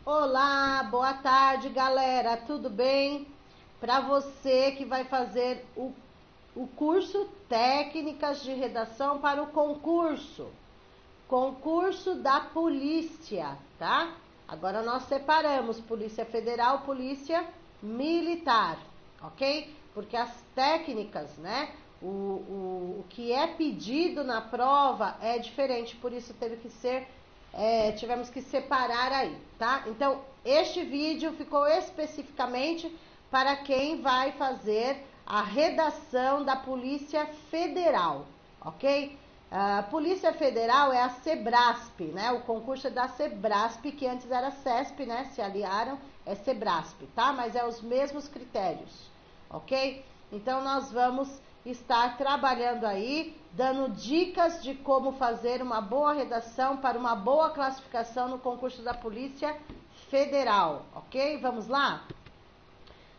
Olá, boa tarde, galera. Tudo bem? Para você que vai fazer o curso Técnicas de Redação para o concurso da polícia, tá? Agora nós separamos Polícia Federal, Polícia Militar, ok? Porque as técnicas, né? O que é pedido na prova é diferente, por isso tivemos que separar aí, tá? Então, este vídeo ficou especificamente para quem vai fazer a redação da Polícia Federal, ok? A Polícia Federal é a Sebrasp, né? O concurso é da Sebrasp, que antes era CESP, né? Se aliaram, é Sebrasp, tá? Mas é os mesmos critérios, ok? Então, nós vamos estar trabalhando aí, dando dicas de como fazer uma boa redação para uma boa classificação no concurso da Polícia Federal, ok? Vamos lá?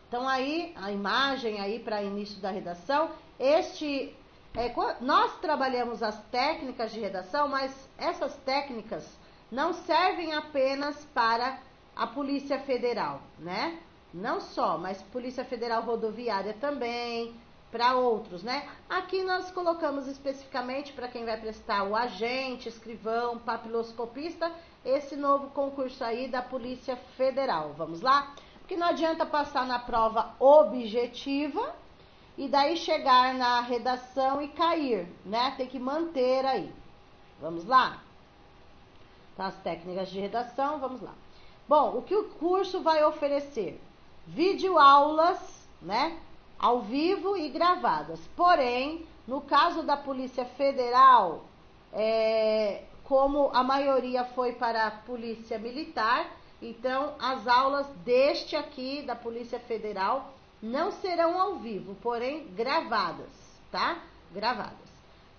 Então, aí, a imagem aí para início da redação. Nós trabalhamos as técnicas de redação, mas essas técnicas não servem apenas para a Polícia Federal, né? Não só, mas Polícia Federal Rodoviária também, para outros, né? Aqui nós colocamos especificamente para quem vai prestar o agente, escrivão, papiloscopista, esse novo concurso aí da Polícia Federal. Vamos lá? Porque não adianta passar na prova objetiva e daí chegar na redação e cair, né? Tem que manter aí. Vamos lá? Tá, as técnicas de redação, vamos lá. Bom, o que o curso vai oferecer? Videoaulas, né? Ao vivo e gravadas. Porém, no caso da Polícia Federal, como a maioria foi para a Polícia Militar, então as aulas deste aqui, da Polícia Federal, não serão ao vivo, porém gravadas, tá? Gravadas.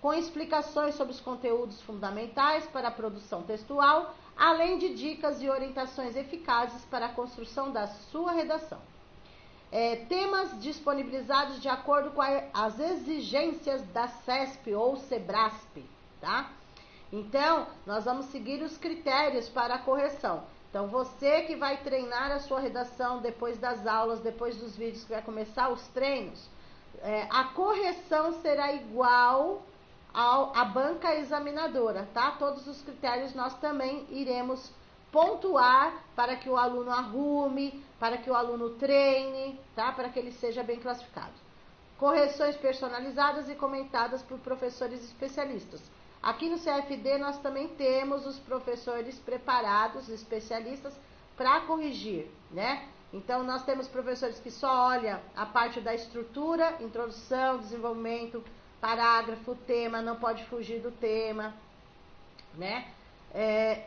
Com explicações sobre os conteúdos fundamentais para a produção textual, além de dicas e orientações eficazes para a construção da sua redação. Temas disponibilizados de acordo com as exigências da CESP ou Sebrasp, tá? Então, nós vamos seguir os critérios para a correção. Então, você que vai treinar a sua redação depois das aulas, depois dos vídeos que vai começar os treinos, a correção será igual à banca examinadora, tá? Todos os critérios nós também iremos pontuar para que o aluno arrume, para que o aluno treine, tá? Para que ele seja bem classificado. Correções personalizadas e comentadas por professores especialistas. Aqui no CFD nós também temos os professores preparados, especialistas, para corrigir, né? Então, nós temos professores que só olham a parte da estrutura, introdução, desenvolvimento, parágrafo, tema, não pode fugir do tema, né?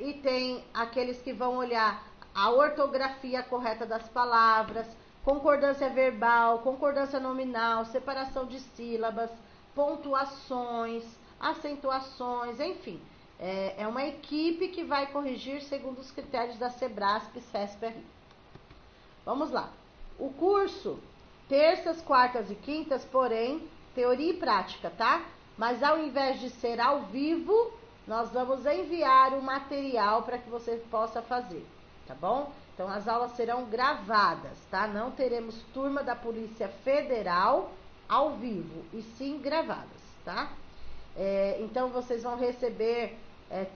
E tem aqueles que vão olhar a ortografia correta das palavras, concordância verbal, concordância nominal, separação de sílabas, pontuações, acentuações, enfim. É uma equipe que vai corrigir segundo os critérios da Sebrasp e CESP-RI. Vamos lá. O curso, terças, quartas e quintas, porém, teoria e prática, tá? Mas ao invés de ser ao vivo, nós vamos enviar o material para que você possa fazer, tá bom? Então, as aulas serão gravadas, tá? Não teremos turma da Polícia Federal ao vivo, e sim gravadas, tá? Então, vocês vão receber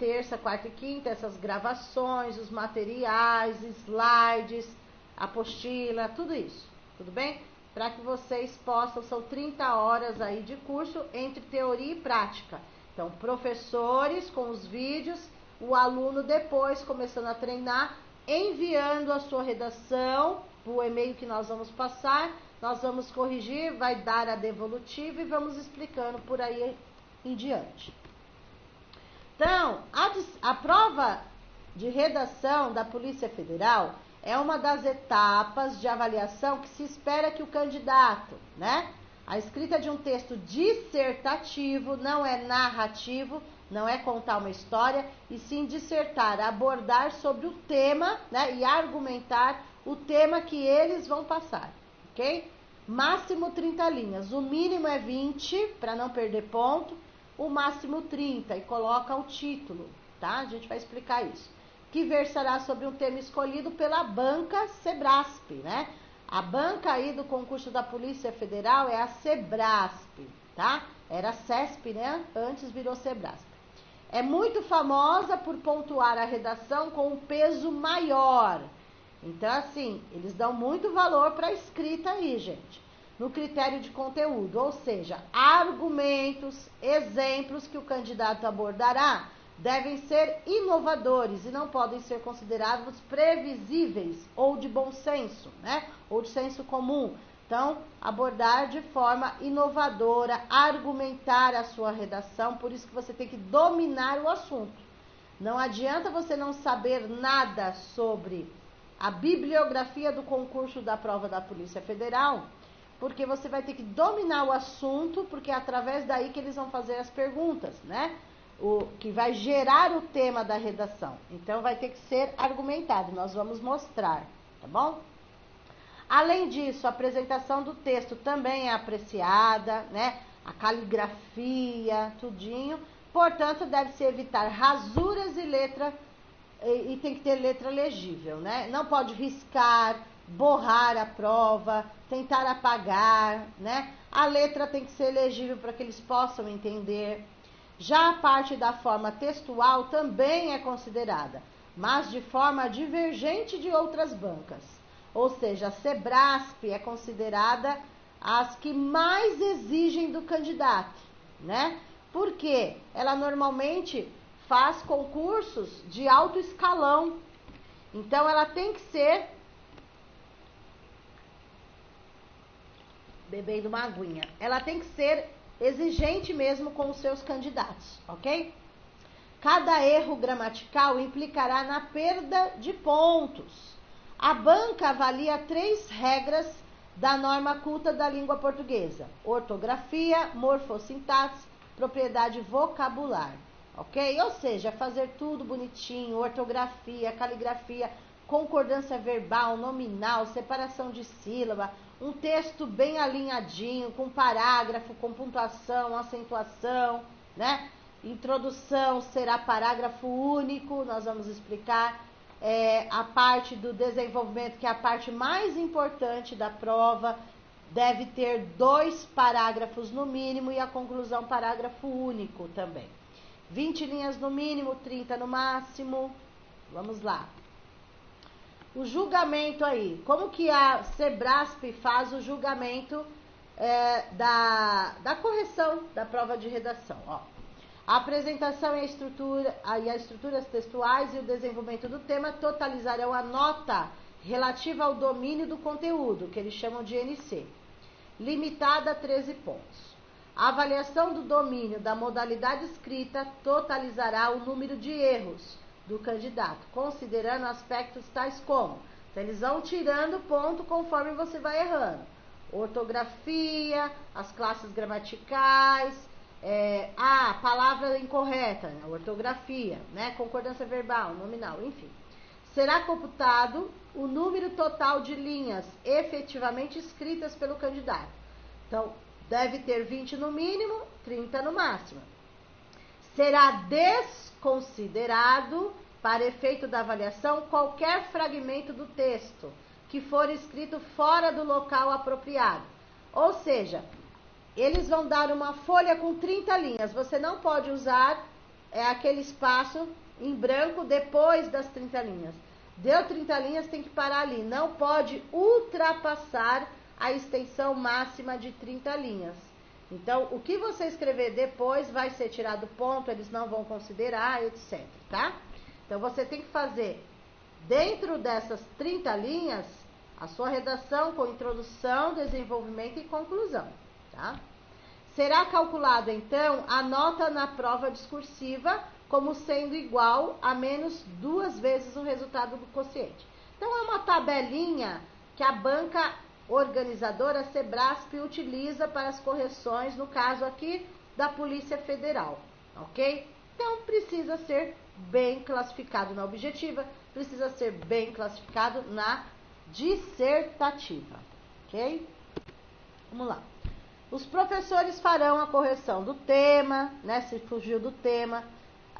terça, quarta e quinta essas gravações, os materiais, slides, apostila, tudo isso, tudo bem? Para que vocês possam, são 30 horas aí de curso entre teoria e prática. Então, professores com os vídeos, o aluno depois começando a treinar, enviando a sua redação, o e-mail que nós vamos passar, nós vamos corrigir, vai dar a devolutiva e vamos explicando por aí em diante. Então, a prova de redação da Polícia Federal é uma das etapas de avaliação que se espera que o candidato, né? A escrita de um texto dissertativo, não é narrativo, não é contar uma história, e sim dissertar, abordar sobre o tema, né? E argumentar o tema que eles vão passar, ok? Máximo 30 linhas, o mínimo é 20, para não perder ponto, o máximo 30, e coloca o título, tá? A gente vai explicar isso. que versará sobre um tema escolhido pela banca Sebrasp, né? A banca aí do concurso da Polícia Federal é a Sebrasp, tá? Era CESP, né? Antes virou Sebrasp. É muito famosa por pontuar a redação com um peso maior. Então, assim, eles dão muito valor para a escrita aí, gente. No critério de conteúdo, ou seja, argumentos, exemplos que o candidato abordará devem ser inovadores e não podem ser considerados previsíveis ou de bom senso, né? Ou de senso comum. Então, abordar de forma inovadora, argumentar a sua redação, por isso que você tem que dominar o assunto. Não adianta você não saber nada sobre a bibliografia do concurso da prova da Polícia Federal, porque você vai ter que dominar o assunto, porque é através daí que eles vão fazer as perguntas, né? O que vai gerar o tema da redação. Então, vai ter que ser argumentado. Nós vamos mostrar, tá bom? Além disso, a apresentação do texto também é apreciada, né? A caligrafia, tudinho. Portanto, deve-se evitar rasuras e tem que ter letra legível, né? Não pode riscar, borrar a prova, tentar apagar, né? A letra tem que ser legível para que eles possam entender. Já a parte da forma textual também é considerada, mas de forma divergente de outras bancas. Ou seja, a Sebrasp é considerada as que mais exigem do candidato, né? Porque ela normalmente faz concursos de alto escalão. Então, ela tem que ser... Bebendo uma aguinha. Ela tem que ser exigente mesmo com os seus candidatos, ok? Cada erro gramatical implicará na perda de pontos. A banca avalia 3 regras da norma culta da língua portuguesa: ortografia, morfossintaxe, propriedade vocabular, ok? Ou seja, fazer tudo bonitinho, ortografia, caligrafia, concordância verbal, nominal, separação de sílaba, um texto bem alinhadinho, com parágrafo, com pontuação, acentuação, né? Introdução será parágrafo único, nós vamos explicar. A parte do desenvolvimento, que é a parte mais importante da prova, deve ter 2 parágrafos no mínimo e a conclusão parágrafo único também. 20 linhas no mínimo, 30 no máximo. Vamos lá. O julgamento aí. Como que a Sebrasp faz o julgamento da correção da prova de redação? Ó. A apresentação e as estruturas textuais e o desenvolvimento do tema totalizarão a nota relativa ao domínio do conteúdo, que eles chamam de NC, limitada a 13 pontos. A avaliação do domínio da modalidade escrita totalizará o número de erros do candidato, considerando aspectos tais como... Então, eles vão tirando ponto conforme você vai errando. Ortografia, as classes gramaticais... palavra incorreta, ortografia, né? Concordância verbal, nominal, enfim. Será computado o número total de linhas efetivamente escritas pelo candidato. Então, deve ter 20 no mínimo, 30 no máximo. Será desconsiderado, para efeito da avaliação, qualquer fragmento do texto que for escrito fora do local apropriado. Ou seja, eles vão dar uma folha com 30 linhas. Você não pode usar aquele espaço em branco depois das 30 linhas. Deu 30 linhas, tem que parar ali. Não pode ultrapassar a extensão máxima de 30 linhas. Então, o que você escrever depois vai ser tirado ponto, eles não vão considerar, etc, tá? Então, você tem que fazer, dentro dessas 30 linhas, a sua redação com introdução, desenvolvimento e conclusão, tá? Será calculada, então, a nota na prova discursiva como sendo igual a menos 2 vezes o resultado do quociente. Então, é uma tabelinha que a banca organizadora Sebrasp utiliza para as correções, no caso aqui, da Polícia Federal, ok? Então, precisa ser bem classificado na objetiva, precisa ser bem classificado na dissertativa, ok? Vamos lá. Os professores farão a correção do tema, né, se fugiu do tema,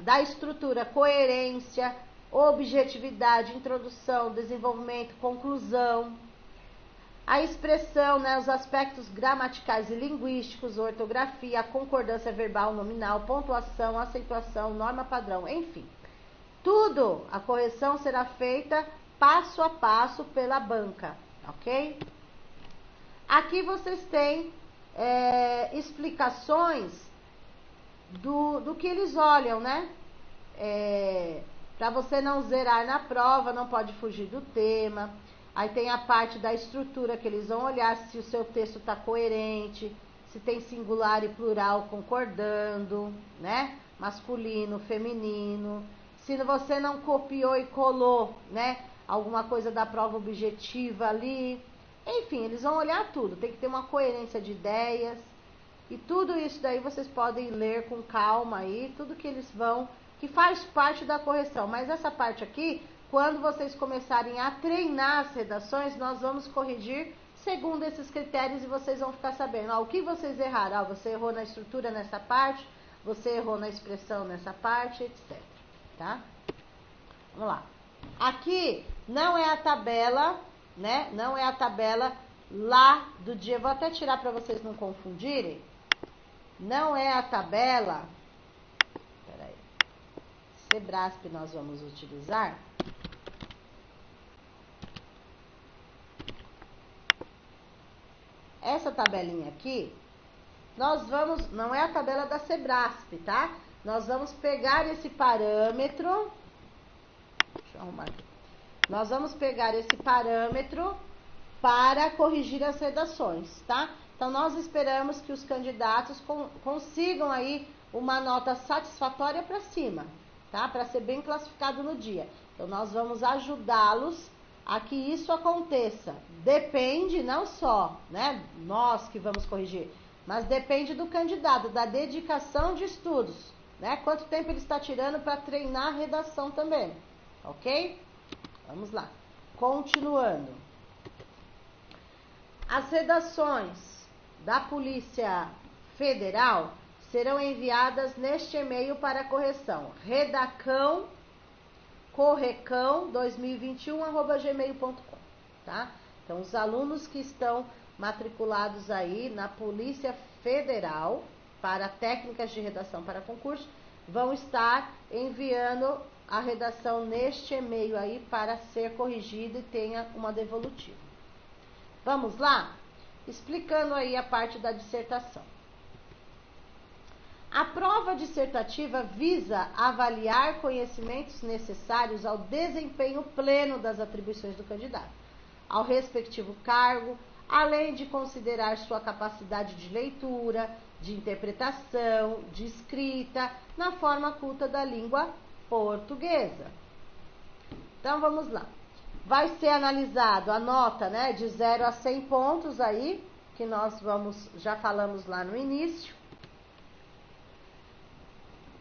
da estrutura, coerência, objetividade, introdução, desenvolvimento, conclusão. A expressão, né, os aspectos gramaticais e linguísticos, ortografia, a concordância verbal, nominal, pontuação, acentuação, norma padrão, enfim. Tudo, a correção será feita passo a passo pela banca, ok? Aqui vocês têm explicações do que eles olham, né? Para você não zerar na prova, não pode fugir do tema. Aí tem a parte da estrutura que eles vão olhar se o seu texto está coerente, se tem singular e plural concordando, né? Masculino, feminino. Se você não copiou e colou, né? Alguma coisa da prova objetiva ali. Enfim, eles vão olhar tudo. Tem que ter uma coerência de ideias. E tudo isso daí vocês podem ler com calma aí. Tudo que eles vão, que faz parte da correção. Mas essa parte aqui, quando vocês começarem a treinar as redações, nós vamos corrigir segundo esses critérios e vocês vão ficar sabendo. O que vocês erraram? Você errou na estrutura nessa parte, você errou na expressão nessa parte, etc. Tá? Vamos lá. Aqui não é a tabela, né? Não é a tabela lá do dia. Vou até tirar para vocês não confundirem. Não é a tabela. Peraí. Sebrasp nós vamos utilizar. Essa tabelinha aqui, nós vamos, não é a tabela da Sebrasp, tá? Nós vamos pegar esse parâmetro, deixa eu arrumar aqui. Nós vamos pegar esse parâmetro para corrigir as redações, tá? Então, nós esperamos que os candidatos consigam aí uma nota satisfatória para cima, tá? Para ser bem classificado no dia. Então, nós vamos ajudá-los a que isso aconteça. Depende não só, né, nós que vamos corrigir, mas depende do candidato, da dedicação de estudos, né? Quanto tempo ele está tirando para treinar a redação também, ok? Vamos lá. Continuando. As redações da Polícia Federal serão enviadas neste e-mail para correção. correcão2021@gmail.com, tá? Então, os alunos que estão matriculados aí na Polícia Federal para técnicas de redação para concurso vão estar enviando a redação neste e-mail aí para ser corrigida e tenha uma devolutiva. Vamos lá? Explicando aí a parte da dissertação. A prova dissertativa visa avaliar conhecimentos necessários ao desempenho pleno das atribuições do candidato, ao respectivo cargo, além de considerar sua capacidade de leitura, de interpretação, de escrita, na forma culta da língua portuguesa. Então, vamos lá. Vai ser analisado a nota, né, de 0 a 100 pontos aí, que nós já falamos lá no início.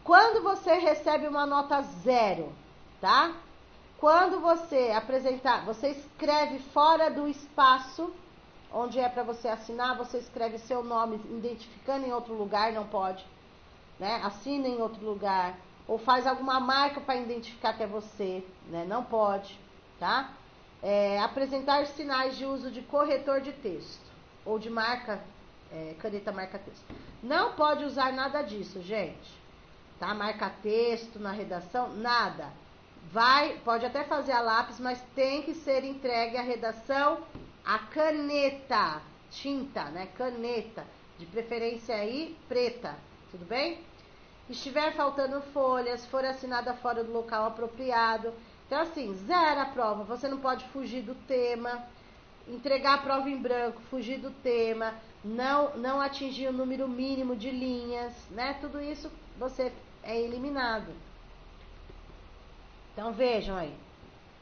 Quando você recebe uma nota 0, tá? Quando você apresentar, você escreve fora do espaço onde é para você assinar, você escreve seu nome identificando em outro lugar, não pode, né? Assina em outro lugar, ou faz alguma marca para identificar que é você, né? Não pode, tá? Apresentar sinais de uso de corretor de texto, ou de caneta marca-texto. Não pode usar nada disso, gente. Tá? Marca-texto na redação, nada. Pode até fazer a lápis, mas tem que ser entregue a redação a caneta, tinta, né? Caneta, de preferência aí preta, tudo bem? Estiver faltando folhas, for assinada fora do local apropriado. Então, assim, zero a prova. Você não pode fugir do tema, entregar a prova em branco, fugir do tema, não atingir o número mínimo de linhas, né? Tudo isso você é eliminado. Então, vejam aí.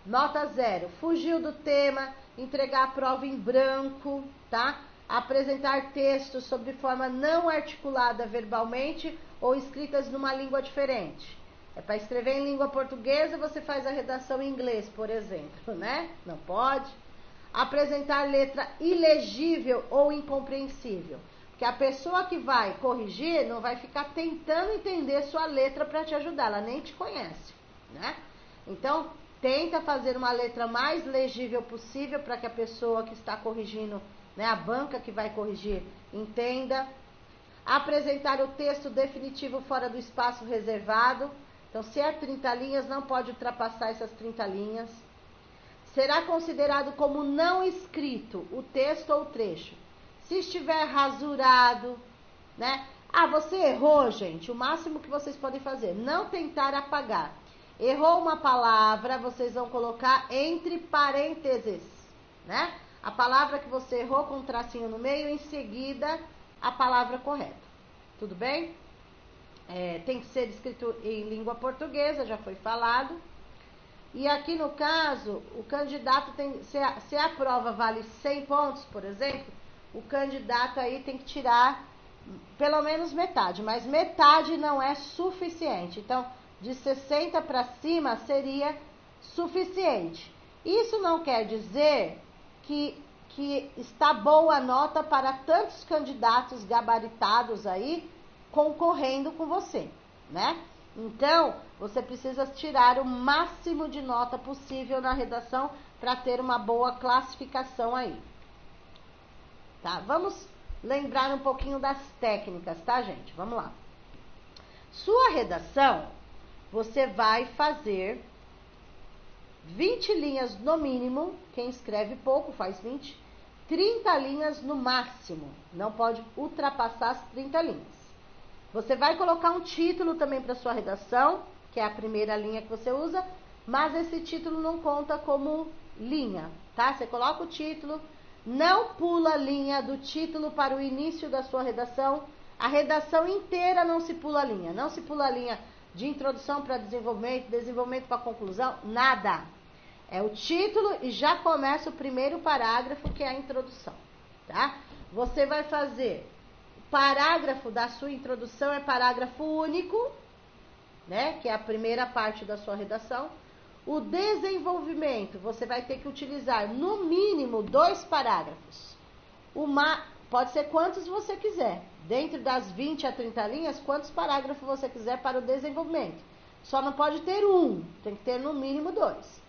Nota 0. Fugiu do tema, entregar a prova em branco, tá? Apresentar textos sobre forma não articulada verbalmente ou escritas numa língua diferente. É para escrever em língua portuguesa, você faz a redação em inglês, por exemplo, né? Não pode. Apresentar letra ilegível ou incompreensível. Porque a pessoa que vai corrigir não vai ficar tentando entender sua letra para te ajudar, ela nem te conhece, né? Então, tenta fazer uma letra mais legível possível para que a pessoa que está corrigindo, né, a banca que vai corrigir, entenda. Apresentar o texto definitivo fora do espaço reservado. Então, se é 30 linhas, não pode ultrapassar essas 30 linhas. Será considerado como não escrito o texto ou trecho se estiver rasurado, né? Ah, você errou, gente. O máximo que vocês podem fazer, não tentar apagar. Errou uma palavra, vocês vão colocar entre parênteses, né? A palavra que você errou com um tracinho no meio, em seguida a palavra correta. Tudo bem? Tem que ser escrito em língua portuguesa, já foi falado. E aqui no caso, o candidato tem, se a prova vale 100 pontos, por exemplo, o candidato aí tem que tirar pelo menos metade, mas metade não é suficiente. Então, de 60 para cima seria suficiente. Isso não quer dizer que está boa a nota para tantos candidatos gabaritados aí concorrendo com você, né? Então, você precisa tirar o máximo de nota possível na redação para ter uma boa classificação aí. Tá? Vamos lembrar um pouquinho das técnicas, tá, gente? Vamos lá. Sua redação, você vai fazer 20 linhas no mínimo. Quem escreve pouco faz 20. 30 linhas no máximo. Não pode ultrapassar as 30 linhas. Você vai colocar um título também para sua redação, que é a primeira linha que você usa, mas esse título não conta como linha, tá? Você coloca o título, não pula a linha do título para o início da sua redação. A redação inteira não se pula a linha. Não se pula a linha de introdução para desenvolvimento, desenvolvimento para conclusão, nada. É o título e já começa o primeiro parágrafo, que é a introdução, tá? Você vai fazer... Parágrafo da sua introdução é parágrafo único, né? Que é a primeira parte da sua redação. O desenvolvimento, você vai ter que utilizar no mínimo 2 parágrafos. Pode ser quantos você quiser. Dentro das 20 a 30 linhas, quantos parágrafos você quiser para o desenvolvimento. Só não pode ter um, tem que ter no mínimo 2.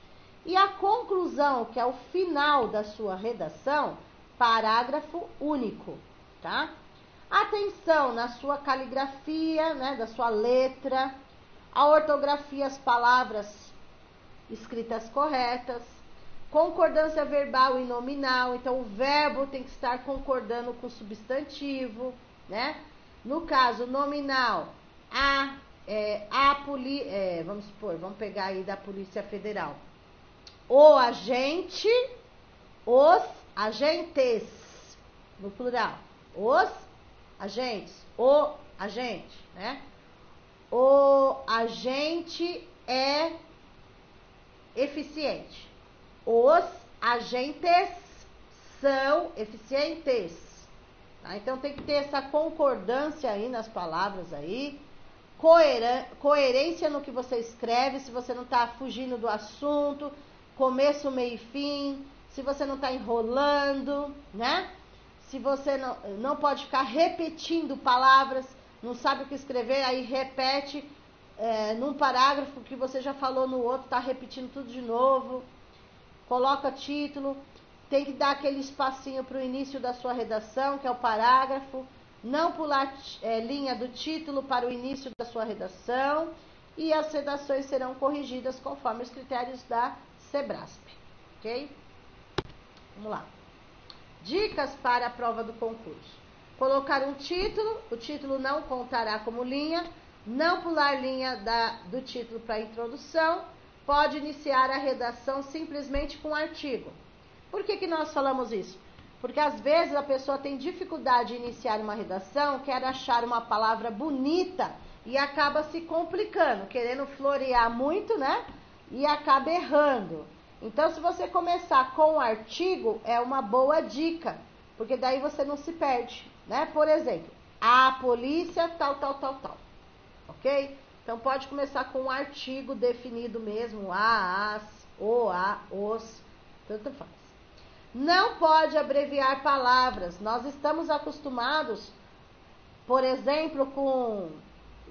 E a conclusão, que é o final da sua redação, parágrafo único, tá? Atenção na sua caligrafia, né, da sua letra, a ortografia, as palavras escritas corretas, concordância verbal e nominal. Então, o verbo tem que estar concordando com o substantivo, né? No caso nominal, vamos pegar aí da Polícia Federal. O agente, os agentes, no plural, os agentes, o agente, né? O agente é eficiente. Os agentes são eficientes. Tá? Então tem que ter essa concordância aí nas palavras aí. Coerência no que você escreve, se você não está fugindo do assunto, começo, meio e fim, se você não está enrolando, né? Se você não pode ficar repetindo palavras, não sabe o que escrever, aí repete num parágrafo que você já falou no outro, está repetindo tudo de novo. Coloca título, tem que dar aquele espacinho para o início da sua redação, que é o parágrafo. Não pular linha do título para o início da sua redação. E as redações serão corrigidas conforme os critérios da Sebrasp, ok? Vamos lá. Dicas para a prova do concurso. Colocar um título, o título não contará como linha. Não pular linha do título para a introdução. Pode iniciar a redação simplesmente com um artigo. Por que nós falamos isso? Porque às vezes a pessoa tem dificuldade de iniciar uma redação, quer achar uma palavra bonita e acaba se complicando, querendo florear muito, né? E acaba errando. Então, se você começar com o artigo, é uma boa dica, porque daí você não se perde, né? Por exemplo, a polícia tal, ok? Então, pode começar com um artigo definido mesmo, a, as, o, a, os, tanto faz. Não pode abreviar palavras. Nós estamos acostumados, por exemplo, com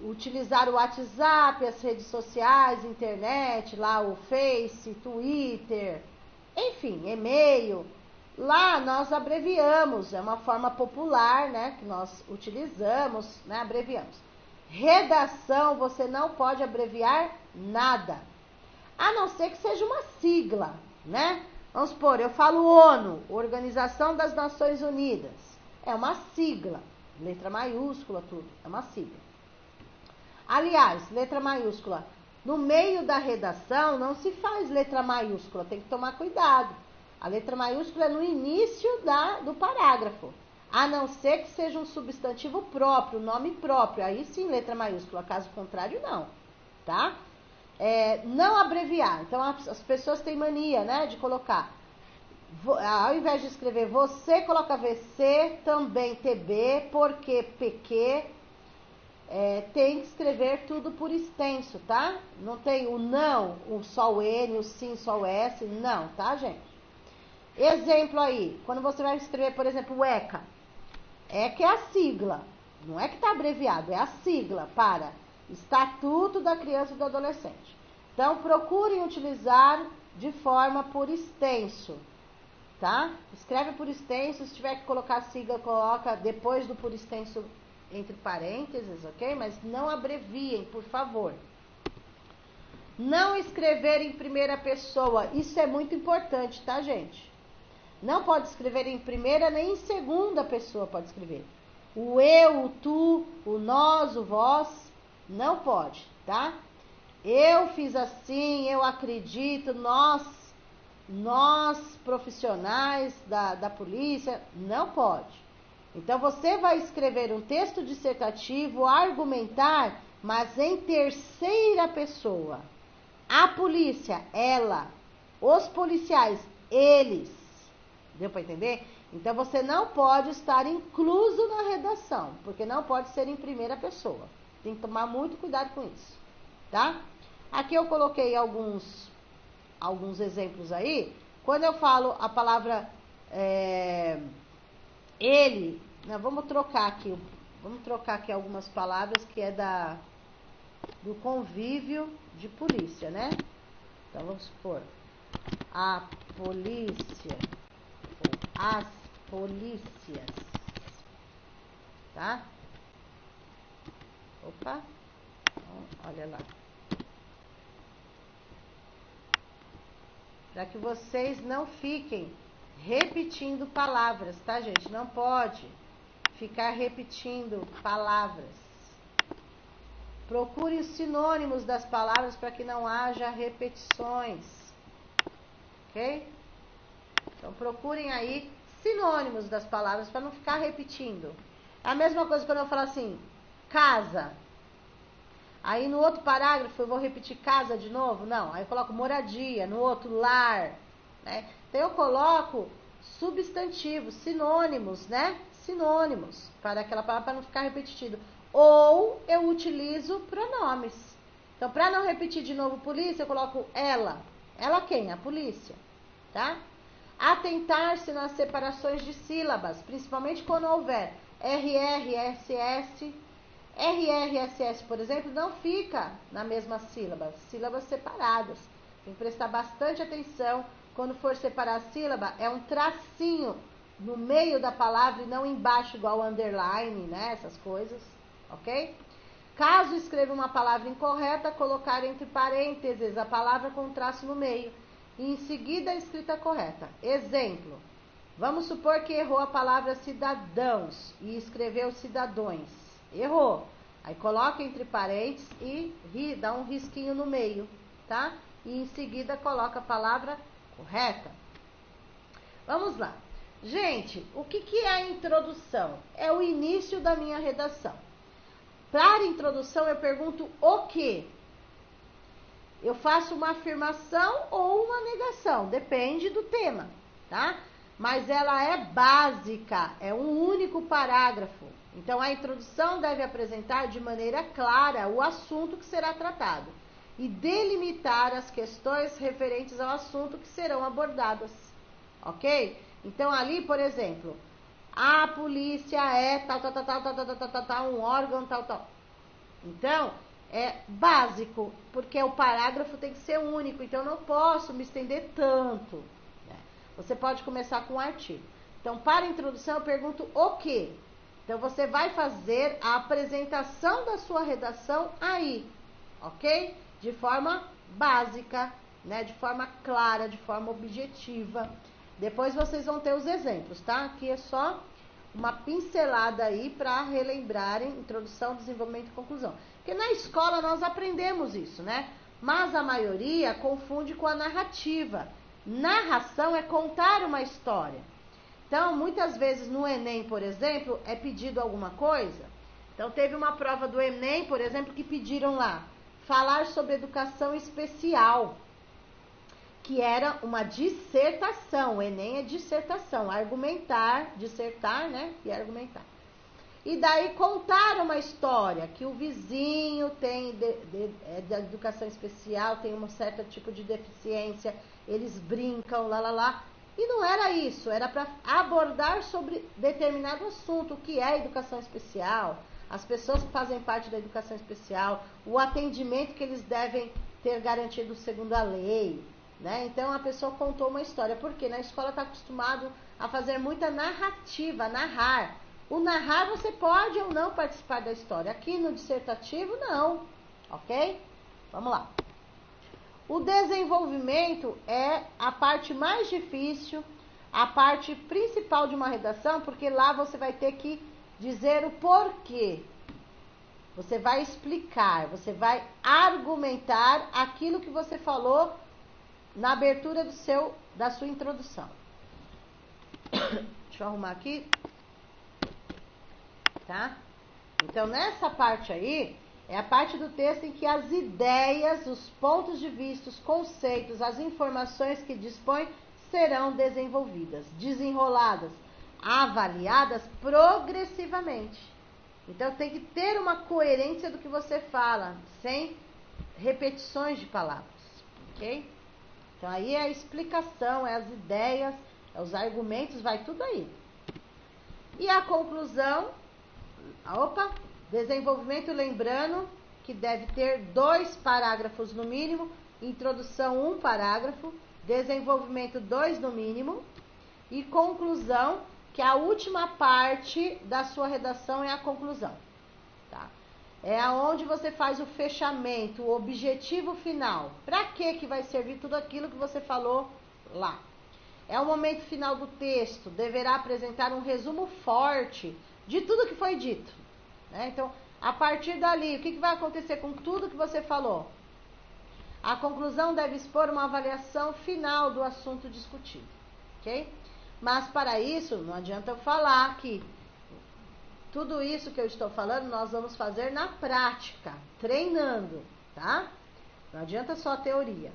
utilizar o WhatsApp, as redes sociais, internet, lá o Face, Twitter, enfim, e-mail. Lá nós abreviamos, é uma forma popular, né, que nós utilizamos, né, abreviamos. Redação, você não pode abreviar nada, a não ser que seja uma sigla, né? Vamos supor, eu falo ONU, Organização das Nações Unidas, é uma sigla, letra maiúscula, tudo, é uma sigla. Aliás, letra maiúscula, no meio da redação não se faz letra maiúscula, tem que tomar cuidado. A letra maiúscula é no início do parágrafo, a não ser que seja um substantivo próprio, nome próprio, aí sim letra maiúscula, caso contrário não, tá? Não abreviar, então as pessoas têm mania, né, de colocar, ao invés de escrever você, coloca VC, também TB, porque PQ, tem que escrever tudo por extenso, tá? Não tem o não, só o N, o sim, só o S, não, tá, gente? Exemplo aí, quando você vai escrever, por exemplo, o ECA. ECA é a sigla, não é que está abreviado, é a sigla para Estatuto da Criança e do Adolescente. Então, procurem utilizar de forma por extenso, tá? Escreve por extenso, se tiver que colocar a sigla, coloca depois do por extenso entre parênteses, ok? Mas não abreviem, por favor. Não escrever em primeira pessoa, isso é muito importante, tá, gente? Não pode escrever em primeira nem em segunda pessoa pode escrever. O eu, o tu, o nós, o vós, não pode, tá? Eu fiz assim, eu acredito, nós profissionais da polícia, não pode. Então você vai escrever um texto dissertativo, argumentar, mas em terceira pessoa. A polícia, ela. Os policiais, eles. Deu para entender? Então você não pode estar incluso na redação, porque não pode ser em primeira pessoa. Tem que tomar muito cuidado com isso, tá? Aqui eu coloquei alguns exemplos aí. Quando eu falo a palavra ele, né, vamos trocar aqui algumas palavras que é do convívio de polícia, né? Então vamos supor, a polícia, as polícias, tá? Opa, olha lá. Para que vocês não fiquem repetindo palavras, tá, gente? Não pode ficar repetindo palavras. Procure os sinônimos das palavras para que não haja repetições, ok? Então procurem aí sinônimos das palavras para não ficar repetindo. A mesma coisa quando eu falo assim, casa. Aí no outro parágrafo eu vou repetir casa de novo? Não, aí eu coloco moradia, no outro lar, né? Então eu coloco substantivos, sinônimos, né? Sinônimos para aquela palavra para não ficar repetido. Ou eu utilizo pronomes. Então para não repetir de novo polícia, eu coloco ela. Ela quem? A polícia, tá? Atentar-se nas separações de sílabas, principalmente quando houver RR, SS. RRSS, por exemplo, não fica na mesma sílaba, sílabas separadas. Tem que prestar bastante atenção. Quando for separar a sílaba, é um tracinho no meio da palavra e não embaixo, igual underline, né? Essas coisas, ok? Caso escreva uma palavra incorreta, colocar entre parênteses a palavra com traço no meio e em seguida a escrita correta. Exemplo, vamos supor que errou a palavra cidadãos e escreveu cidadões. Errou. Aí coloca entre parênteses e dá um risquinho no meio, tá? E em seguida coloca a palavra correta. Vamos lá. Gente, o que é a introdução? É o início da minha redação. Para a introdução eu pergunto o quê? Eu faço uma afirmação ou uma negação, depende do tema, tá? Mas ela é básica, é um único parágrafo. Então, a introdução deve apresentar de maneira clara o assunto que será tratado e delimitar as questões referentes ao assunto que serão abordadas, ok? Então, ali, por exemplo, a polícia é tal, um órgão, tal. Então, é básico, porque o parágrafo tem que ser único, então eu não posso me estender tanto. Né? Você pode começar com um artigo. Então, para a introdução, eu pergunto o quê? Então, você vai fazer a apresentação da sua redação aí, ok? De forma básica, né? De forma clara, de forma objetiva. Depois vocês vão ter os exemplos, tá? Aqui é só uma pincelada aí para relembrarem introdução, desenvolvimento e conclusão. Porque na escola nós aprendemos isso, né? Mas a maioria confunde com a narrativa. Narração é contar uma história. Então, muitas vezes no Enem, por exemplo, é pedido alguma coisa. Então, teve uma prova do Enem, por exemplo, que pediram lá falar sobre educação especial, que era uma dissertação. O Enem é dissertação, argumentar, dissertar, né? E argumentar. E daí contaram uma história, que o vizinho tem da educação especial, tem um certo tipo de deficiência, eles brincam, lá. E não era isso, era para abordar sobre determinado assunto, o que é educação especial, as pessoas que fazem parte da educação especial, o atendimento que eles devem ter garantido segundo a lei, né? Então a pessoa contou uma história, porque na escola está acostumado a fazer muita narrativa, narrar. O narrar você pode ou não participar da história. Aqui no dissertativo, não. Ok? Vamos lá. O desenvolvimento é a parte mais difícil, a parte principal de uma redação, porque lá você vai ter que dizer o porquê. Você vai explicar, você vai argumentar aquilo que você falou na abertura da sua introdução. Deixa eu arrumar aqui. Tá? Então, nessa parte aí, é a parte do texto em que as ideias, os pontos de vista, os conceitos, as informações que dispõe serão desenvolvidas, desenroladas, avaliadas progressivamente. Então, tem que ter uma coerência do que você fala, sem repetições de palavras, ok? Então, aí é a explicação, é as ideias, é os argumentos, vai tudo aí. E a conclusão... desenvolvimento, lembrando que deve ter 2 parágrafos no mínimo, introdução 1 parágrafo, desenvolvimento 2 no mínimo, e conclusão, que a última parte da sua redação é a conclusão. Tá? É aonde você faz o fechamento, o objetivo final. Para que vai servir tudo aquilo que você falou lá? É o momento final do texto, deverá apresentar um resumo forte de tudo que foi dito. Né? Então, a partir dali, o que vai acontecer com tudo que você falou? A conclusão deve expor uma avaliação final do assunto discutido. Ok? Mas, para isso, não adianta eu falar que tudo isso que eu estou falando, nós vamos fazer na prática, treinando, tá? Não adianta só a teoria.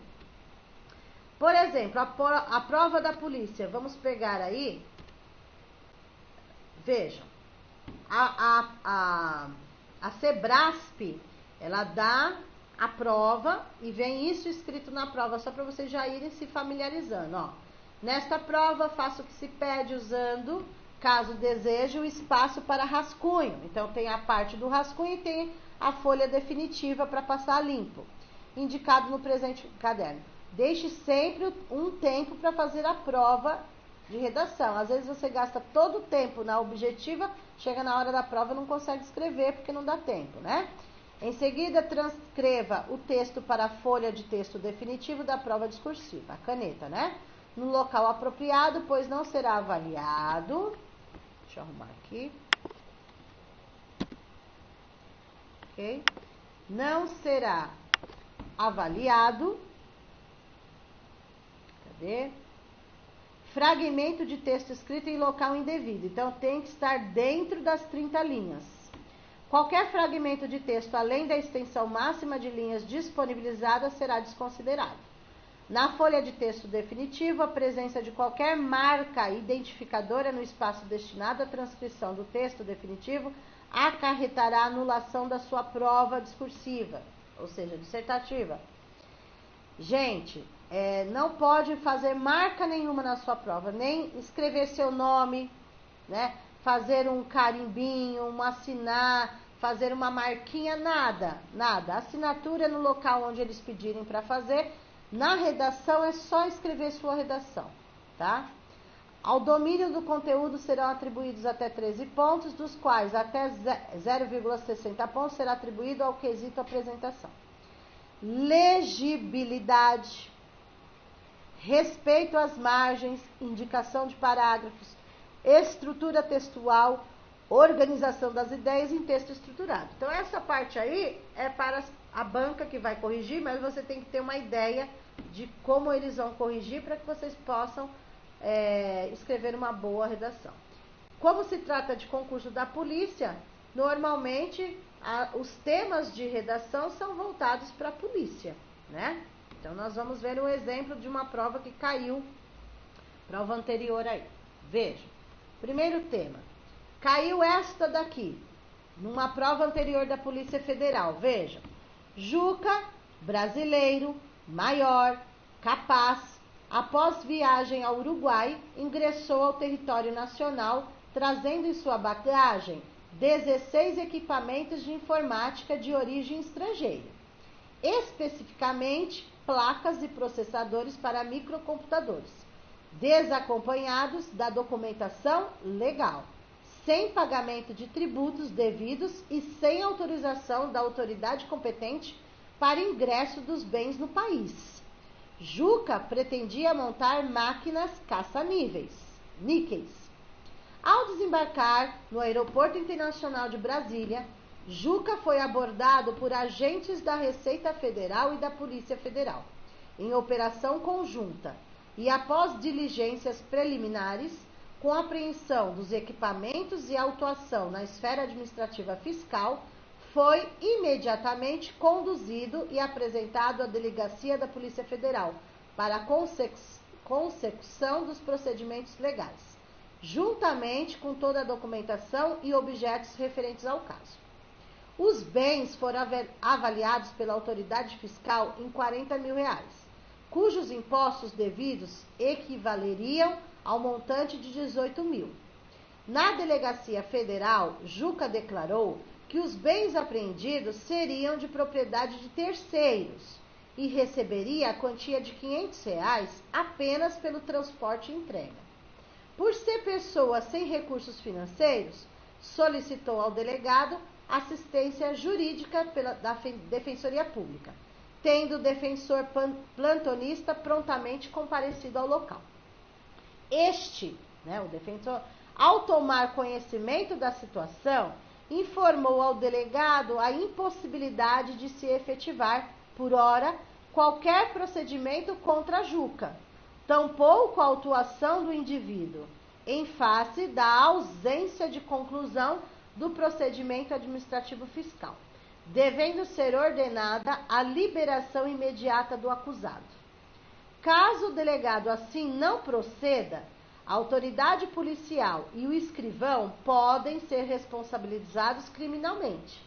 Por exemplo, a prova da polícia. Vamos pegar aí. Vejam. A Sebrasp, ela dá a prova e vem isso escrito na prova, só para vocês já irem se familiarizando. Ó. Nesta prova, faça o que se pede usando, caso deseje, o espaço para rascunho. Então, tem a parte do rascunho e tem a folha definitiva para passar limpo, indicado no presente caderno. Deixe sempre um tempo para fazer a prova de redação. Às vezes você gasta todo o tempo na objetiva, chega na hora da prova e não consegue escrever porque não dá tempo, né? Em seguida, transcreva o texto para a folha de texto definitivo da prova discursiva, a caneta, né? No local apropriado, pois não será avaliado. Deixa eu arrumar aqui. Ok? Não será avaliado. Cadê? Fragmento de texto escrito em local indevido. Então, tem que estar dentro das 30 linhas. Qualquer fragmento de texto além da extensão máxima de linhas disponibilizada será desconsiderado. Na folha de texto definitivo, a presença de qualquer marca identificadora no espaço destinado à transcrição do texto definitivo acarretará a anulação da sua prova discursiva, ou seja, dissertativa. Gente, não pode fazer marca nenhuma na sua prova, nem escrever seu nome, né? Fazer um carimbinho, um assinar, fazer uma marquinha, nada. Assinatura no local onde eles pedirem para fazer. Na redação é só escrever sua redação, tá? Ao domínio do conteúdo serão atribuídos até 13 pontos, dos quais até 0,60 pontos será atribuído ao quesito apresentação. Legibilidade, respeito às margens, indicação de parágrafos, estrutura textual, organização das ideias em texto estruturado. Então, essa parte aí é para a banca que vai corrigir, mas você tem que ter uma ideia de como eles vão corrigir para que vocês possam escrever uma boa redação. Como se trata de concurso da polícia, normalmente os temas de redação são voltados para a polícia, né? Então, nós vamos ver um exemplo de uma prova que caiu, prova anterior aí. Veja, primeiro tema, caiu esta daqui, numa prova anterior da Polícia Federal. Veja, Juca, brasileiro, maior, capaz, após viagem ao Uruguai, ingressou ao território nacional, trazendo em sua bagagem 16 equipamentos de informática de origem estrangeira, especificamente placas e processadores para microcomputadores, desacompanhados da documentação legal, sem pagamento de tributos devidos e sem autorização da autoridade competente para ingresso dos bens no país. Juca pretendia montar máquinas caça-níqueis. Ao desembarcar no Aeroporto Internacional de Brasília, Juca foi abordado por agentes da Receita Federal e da Polícia Federal, em operação conjunta, e após diligências preliminares, com apreensão dos equipamentos e autuação na esfera administrativa fiscal, foi imediatamente conduzido e apresentado à delegacia da Polícia Federal para a consecução dos procedimentos legais, juntamente com toda a documentação e objetos referentes ao caso. Os bens foram avaliados pela autoridade fiscal em R$40 mil, cujos impostos devidos equivaleriam ao montante de 18 mil. Na delegacia federal, Juca declarou que os bens apreendidos seriam de propriedade de terceiros e receberia a quantia de R$500 apenas pelo transporte e entrega. Por ser pessoa sem recursos financeiros, solicitou ao delegado assistência jurídica da Defensoria Pública, tendo o defensor plantonista prontamente comparecido ao local. Este, o defensor, ao tomar conhecimento da situação, informou ao delegado a impossibilidade de se efetivar, por hora, qualquer procedimento contra Juca, tampouco a autuação do indivíduo, em face da ausência de conclusão do procedimento administrativo fiscal, devendo ser ordenada a liberação imediata do acusado. Caso o delegado assim não proceda, a autoridade policial e o escrivão podem ser responsabilizados criminalmente,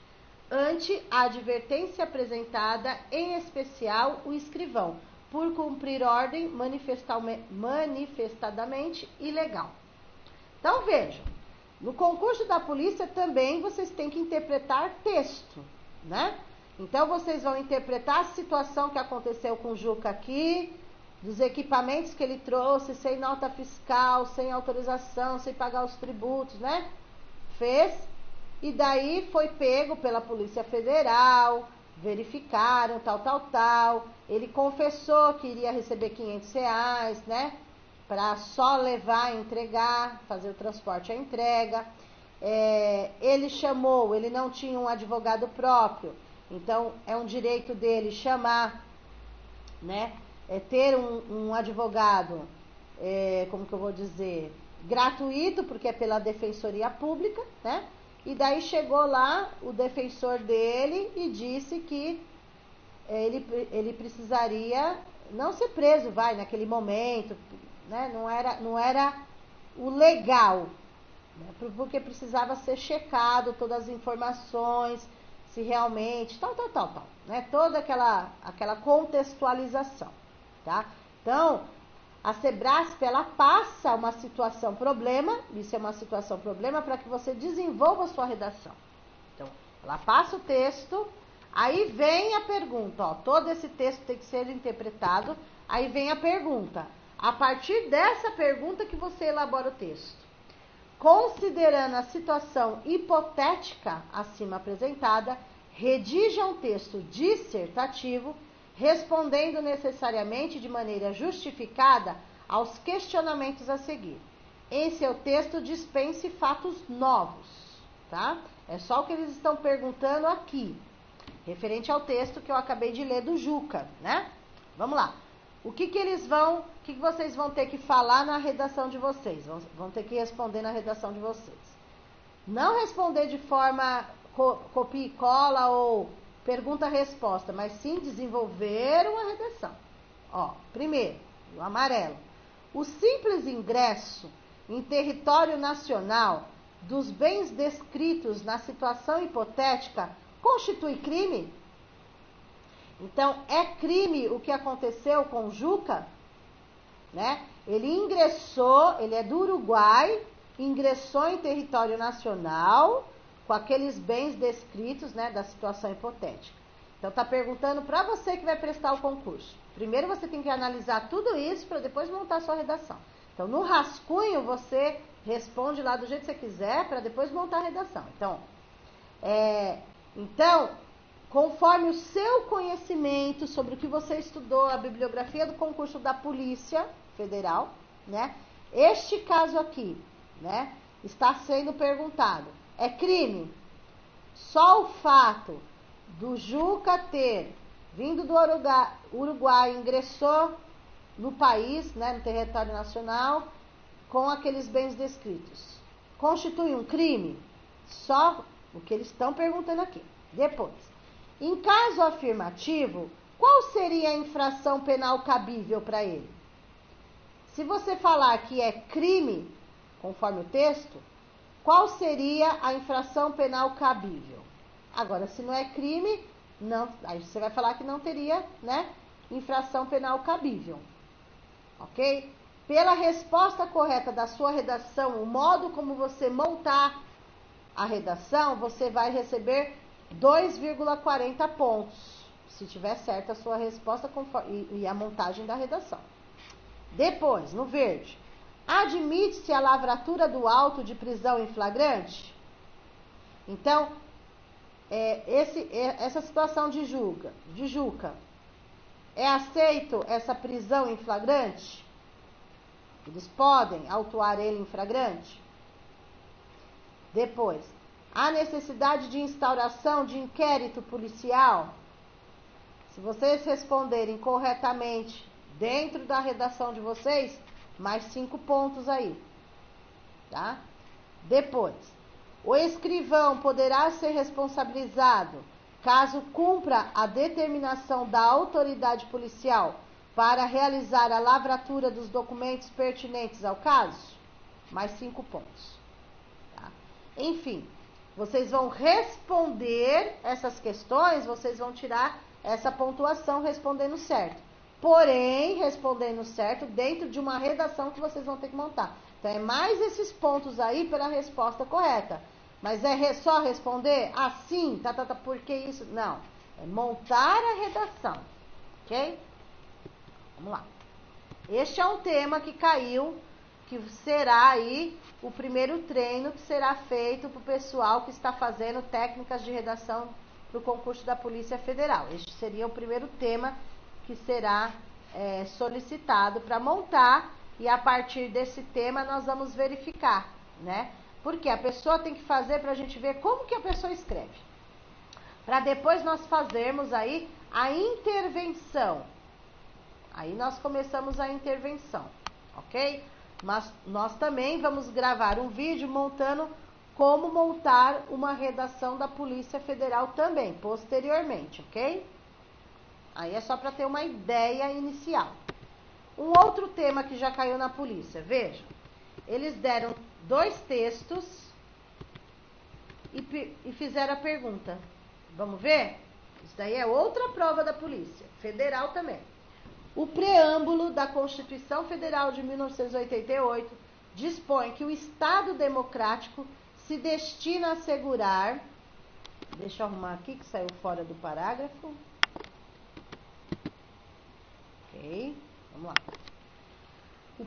ante a advertência apresentada, em especial o escrivão, por cumprir ordem manifestadamente ilegal. Então, vejam, no concurso da polícia também vocês têm que interpretar texto, né? Então, vocês vão interpretar a situação que aconteceu com o Juca aqui, dos equipamentos que ele trouxe, sem nota fiscal, sem autorização, sem pagar os tributos, né? Fez, e daí foi pego pela Polícia Federal, verificaram, tal. Ele confessou que iria receber R$500, né? Para só levar e entregar, fazer o transporte e a entrega. Ele não tinha um advogado próprio, então é um direito dele chamar, né? Ter um advogado, como que eu vou dizer, gratuito, porque é pela Defensoria Pública, né? E daí chegou lá o defensor dele e disse que ele precisaria não ser preso, naquele momento, né? Não era o legal, né? Porque precisava ser checado todas as informações, se realmente, tal, né? Toda aquela contextualização. Tá? Então, a Sebrasp, ela passa uma situação problema, isso é uma situação problema para que você desenvolva a sua redação. Então, Ela passa o texto, aí vem a pergunta, ó, todo esse texto tem que ser interpretado, aí vem a pergunta. A partir dessa pergunta que você elabora o texto. Considerando a situação hipotética acima apresentada, redija um texto dissertativo, respondendo necessariamente de maneira justificada aos questionamentos a seguir. Em seu texto, dispense fatos novos, tá? É só o que eles estão perguntando aqui, referente ao texto que eu acabei de ler do Juca, né? Vamos lá. O que vocês vão ter que falar na redação de vocês? Vão ter que responder na redação de vocês. Não responder de forma copia e cola ou pergunta-resposta, mas sim desenvolver uma redação. Ó, primeiro, o amarelo. O simples ingresso em território nacional dos bens descritos na situação hipotética constitui crime? Então, é crime o que aconteceu com o Juca, né? Ele ingressou, ele é do Uruguai, ingressou em território nacional com aqueles bens descritos, né, da situação hipotética. Então, tá perguntando para você que vai prestar o concurso. Primeiro você tem que analisar tudo isso para depois montar a sua redação. Então, no rascunho, você responde lá do jeito que você quiser para depois montar a redação. Então, conforme o seu conhecimento sobre o que você estudou, a bibliografia do concurso da Polícia Federal, né? Este caso aqui, né, está sendo perguntado. É crime? Só o fato do Juca ter vindo do Uruguai, ingressou no país, né, no território nacional, com aqueles bens descritos, constitui um crime? Só o que eles estão perguntando aqui. Depois, em caso afirmativo, qual seria a infração penal cabível para ele? Se você falar que é crime, conforme o texto, qual seria a infração penal cabível? Agora, se não é crime, não, aí você vai falar que não teria, né, infração penal cabível. Ok? Pela resposta correta da sua redação, o modo como você montar a redação, você vai receber 2,40 pontos, se tiver certa a sua resposta e a montagem da redação. Depois, no verde, admite-se a lavratura do auto de prisão em flagrante? Então, essa situação de Juca, é aceito essa prisão em flagrante? Eles podem autuar ele em flagrante? Depois, há necessidade de instauração de inquérito policial? Se vocês responderem corretamente dentro da redação de vocês, mais 5 pontos aí, tá? Depois, o escrivão poderá ser responsabilizado caso cumpra a determinação da autoridade policial para realizar a lavratura dos documentos pertinentes ao caso? Mais 5 pontos. Tá? Enfim, vocês vão responder essas questões, vocês vão tirar essa pontuação respondendo certo. Porém, respondendo certo dentro de uma redação que vocês vão ter que montar. Então, é mais esses pontos aí pela resposta correta. Mas é só responder assim, por que isso? Não. É montar a redação. Ok? Vamos lá. Este é um tema que caiu, que será aí o primeiro treino que será feito para o pessoal que está fazendo técnicas de redação para o concurso da Polícia Federal. Este seria o primeiro tema que será solicitado para montar, e a partir desse tema nós vamos verificar, né? Porque a pessoa tem que fazer para a gente ver como que a pessoa escreve. Para depois nós fazermos aí a intervenção. Aí nós começamos a intervenção, ok? Mas nós também vamos gravar um vídeo montando como montar uma redação da Polícia Federal também, posteriormente, ok? Aí é só para ter uma ideia inicial. Um outro tema que já caiu na polícia, veja. Eles deram 2 textos e fizeram a pergunta. Vamos ver? Isso daí é outra prova da Polícia Federal também. O preâmbulo da Constituição Federal de 1988 dispõe que o Estado democrático se destina a assegurar Deixa eu arrumar aqui que saiu fora do parágrafo. Ok, vamos lá. O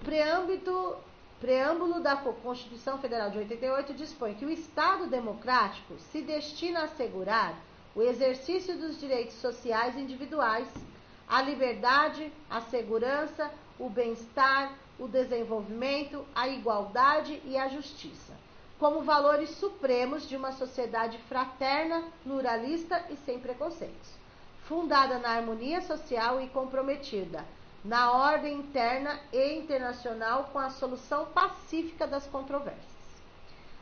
preâmbulo da Constituição Federal de 88 dispõe que o Estado democrático se destina a assegurar o exercício dos direitos sociais individuais, a liberdade, a segurança, o bem-estar, o desenvolvimento, a igualdade e a justiça, como valores supremos de uma sociedade fraterna, pluralista e sem preconceitos, fundada na harmonia social e comprometida na ordem interna e internacional com a solução pacífica das controvérsias.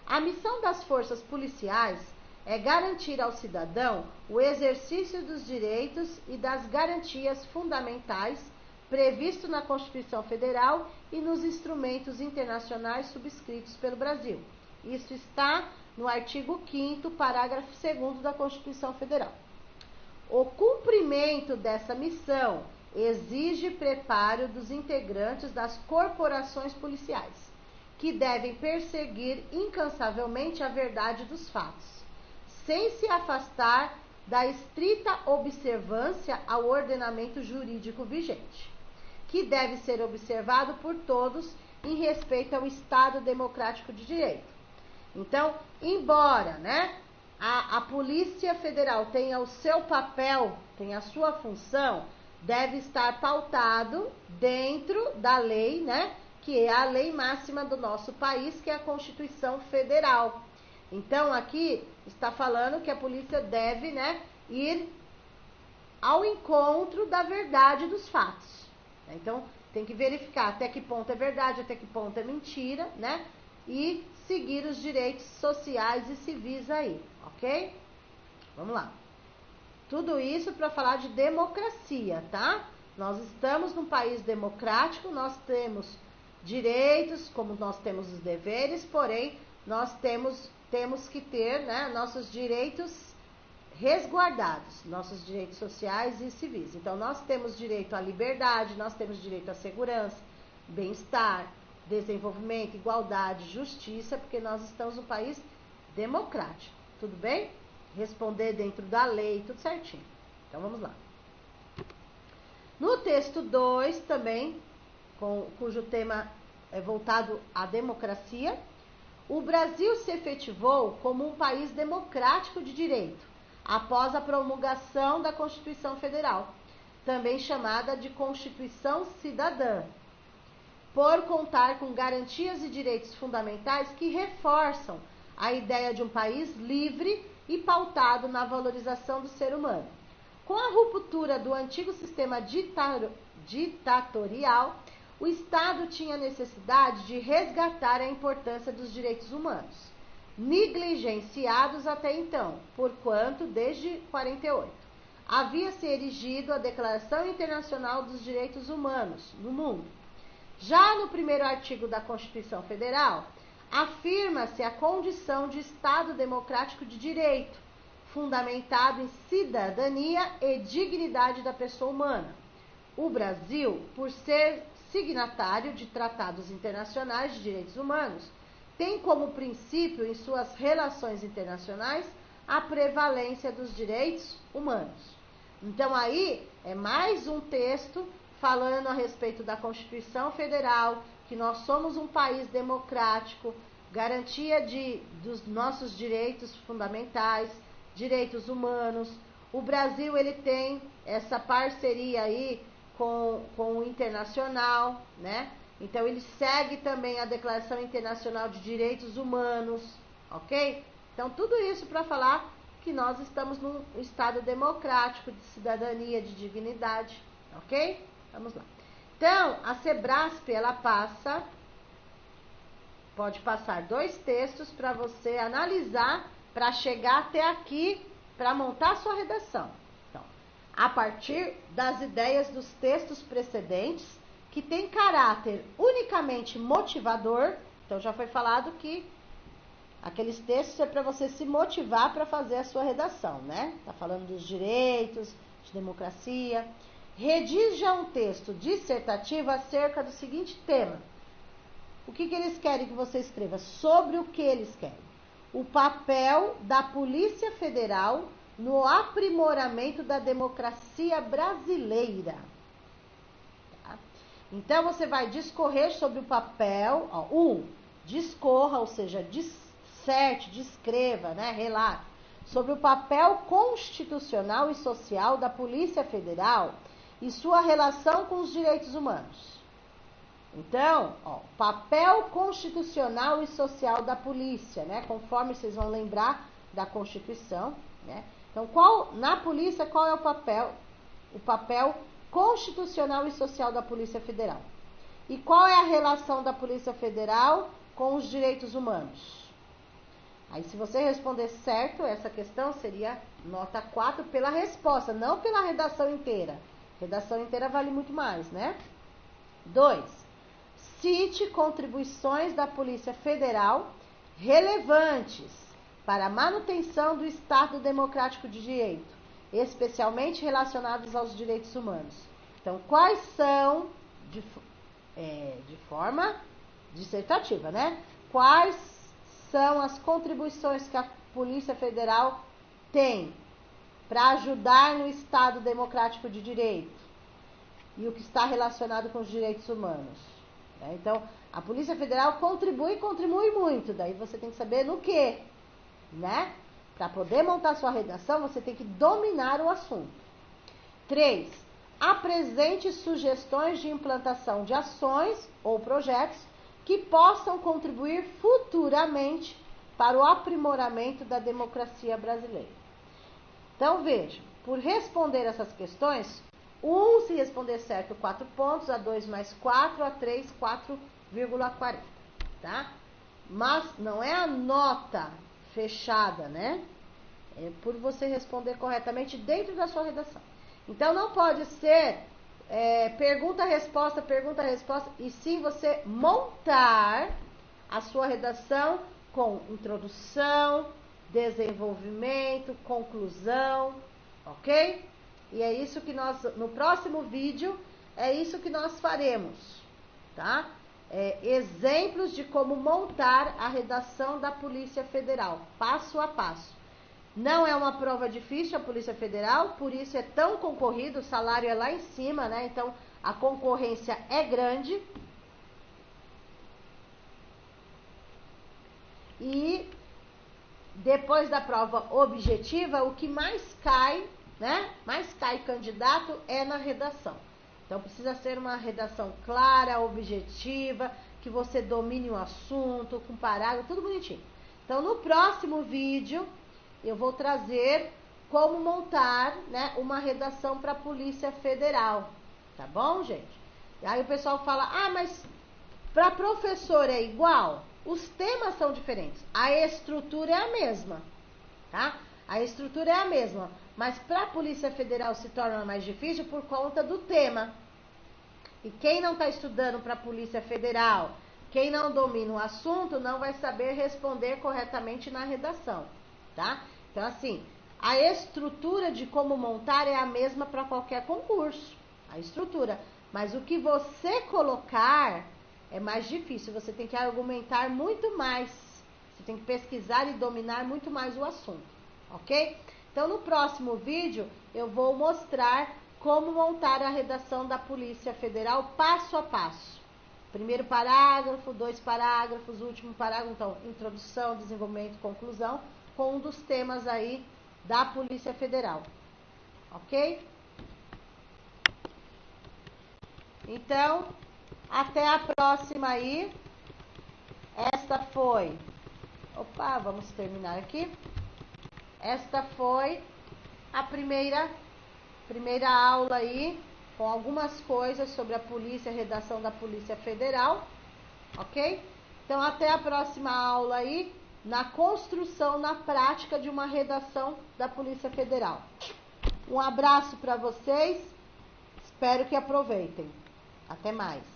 A missão das forças policiais é garantir ao cidadão o exercício dos direitos e das garantias fundamentais previsto na Constituição Federal e nos instrumentos internacionais subscritos pelo Brasil. Isso está no artigo 5º, parágrafo 2º da Constituição Federal. O cumprimento dessa missão exige preparo dos integrantes das corporações policiais, que devem perseguir incansavelmente a verdade dos fatos, sem se afastar da estrita observância ao ordenamento jurídico vigente, que deve ser observado por todos em respeito ao Estado democrático de direito. Então, embora, a Polícia Federal tenha o seu papel, tenha a sua função, deve estar pautado dentro da lei, que é a lei máxima do nosso país, que é a Constituição Federal. Então, aqui está falando que a polícia deve, ir ao encontro da verdade dos fatos. Então, tem que verificar até que ponto é verdade, até que ponto é mentira, e seguir os direitos sociais e civis aí, ok? Vamos lá. Tudo isso para falar de democracia, tá? Nós estamos num país democrático, nós temos direitos, como nós temos os deveres, porém, nós temos que ter, nossos direitos resguardados, nossos direitos sociais e civis. Então, nós temos direito à liberdade, nós temos direito à segurança, bem-estar, desenvolvimento, igualdade, justiça, porque nós estamos num país democrático, tudo bem? Responder dentro da lei, tudo certinho. Então, vamos lá. No texto 2, também, cujo tema é voltado à democracia, o Brasil se efetivou como um país democrático de direito, após a promulgação da Constituição Federal, também chamada de Constituição Cidadã, por contar com garantias e direitos fundamentais que reforçam a ideia de um país livre e pautado na valorização do ser humano. Com a ruptura do antigo sistema ditatorial, o Estado tinha necessidade de resgatar a importância dos direitos humanos, negligenciados até então, porquanto, desde 48, havia se erigido a Declaração Internacional dos Direitos Humanos no mundo. Já no primeiro artigo da Constituição Federal, afirma-se a condição de Estado democrático de direito, fundamentado em cidadania e dignidade da pessoa humana. O Brasil, por ser signatário de tratados internacionais de direitos humanos, tem como princípio em suas relações internacionais a prevalência dos direitos humanos. Então, aí é mais um texto falando a respeito da Constituição Federal, que nós somos um país democrático, garantia dos nossos direitos fundamentais, direitos humanos. O Brasil, ele tem essa parceria aí com o internacional, Então, ele segue também a Declaração Internacional de Direitos Humanos, ok? Então, tudo isso para falar que nós estamos num Estado democrático, de cidadania, de dignidade, ok? Vamos lá. Então, a Sebrasp, ela pode passar 2 textos para você analisar, para chegar até aqui, para montar a sua redação. Então, a partir das ideias dos textos precedentes, que tem caráter unicamente motivador. Então, já foi falado que aqueles textos é para você se motivar para fazer a sua redação, Tá falando dos direitos, de democracia. Redija um texto dissertativo acerca do seguinte tema. O que eles querem que você escreva? Sobre o que eles querem? o papel da Polícia Federal no aprimoramento da democracia brasileira. Tá? Então, você vai discorrer sobre o papel, discorra, ou seja, disserte, descreva, né, relate, sobre o papel constitucional e social da Polícia Federal e sua relação com os direitos humanos. Então, papel constitucional e social da polícia, né? Conforme vocês vão lembrar da Constituição, né? Então, na polícia, qual é o papel? O papel constitucional e social da Polícia Federal. E qual é a relação da Polícia Federal com os direitos humanos? Aí, se você responder certo, essa questão seria nota 4 pela resposta, não pela redação inteira. Redação inteira vale muito mais, né? 2. Cite contribuições da Polícia Federal relevantes para a manutenção do Estado Democrático de Direito, especialmente relacionados aos direitos humanos. Então, quais são, de forma dissertativa, né? Quais são as contribuições que a Polícia Federal tem para ajudar no Estado Democrático de Direito e o que está relacionado com os direitos humanos? Então, a Polícia Federal contribui muito. Daí você tem que saber no que, né? Para poder montar sua redação, você tem que dominar o assunto. 3. Apresente sugestões de implantação de ações ou projetos que possam contribuir futuramente para o aprimoramento da democracia brasileira. Então, veja, por responder essas questões, 1, se responder certo, 4 pontos, a 2 mais 4, a 3, 4,40, tá? Mas não é a nota fechada, né? É por você responder corretamente dentro da sua redação. Então, não pode ser pergunta-resposta, e sim você montar a sua redação com introdução, desenvolvimento, conclusão, ok? E é isso que no próximo vídeo, é isso que nós faremos, tá? Exemplos de como montar a redação da Polícia Federal, passo a passo. Não é uma prova difícil a Polícia Federal, por isso é tão concorrido, o salário é lá em cima, né? Então, a concorrência é grande. E depois da prova objetiva, o que mais cai, né? Mais cai candidato é na redação. Então, precisa ser uma redação clara, objetiva, que você domine o assunto, com parágrafo, tudo bonitinho. Então, no próximo vídeo, eu vou trazer como montar, né, uma redação para a Polícia Federal. Tá bom, gente? E aí o pessoal fala, mas para professor é igual? Os temas são diferentes. A estrutura é a mesma, tá? A estrutura é a mesma. Mas para a Polícia Federal se torna mais difícil por conta do tema. E quem não está estudando para a Polícia Federal, quem não domina o assunto, não vai saber responder corretamente na redação, tá? Então, assim, a estrutura de como montar é a mesma para qualquer concurso. A estrutura. Mas o que você colocar é mais difícil. Você tem que argumentar muito mais. Você tem que pesquisar e dominar muito mais o assunto. Ok? Então, no próximo vídeo, eu vou mostrar como montar a redação da Polícia Federal passo a passo. Primeiro parágrafo, 2 parágrafos, último parágrafo, então, introdução, desenvolvimento, conclusão, com um dos temas aí da Polícia Federal. Ok? Então, até a próxima aí. Esta foi... Opa, vamos terminar aqui. Esta foi a primeira aula aí, com algumas coisas sobre a polícia, a redação da Polícia Federal, ok? Então, até a próxima aula aí, na construção, na prática de uma redação da Polícia Federal. Um abraço para vocês, espero que aproveitem. Até mais.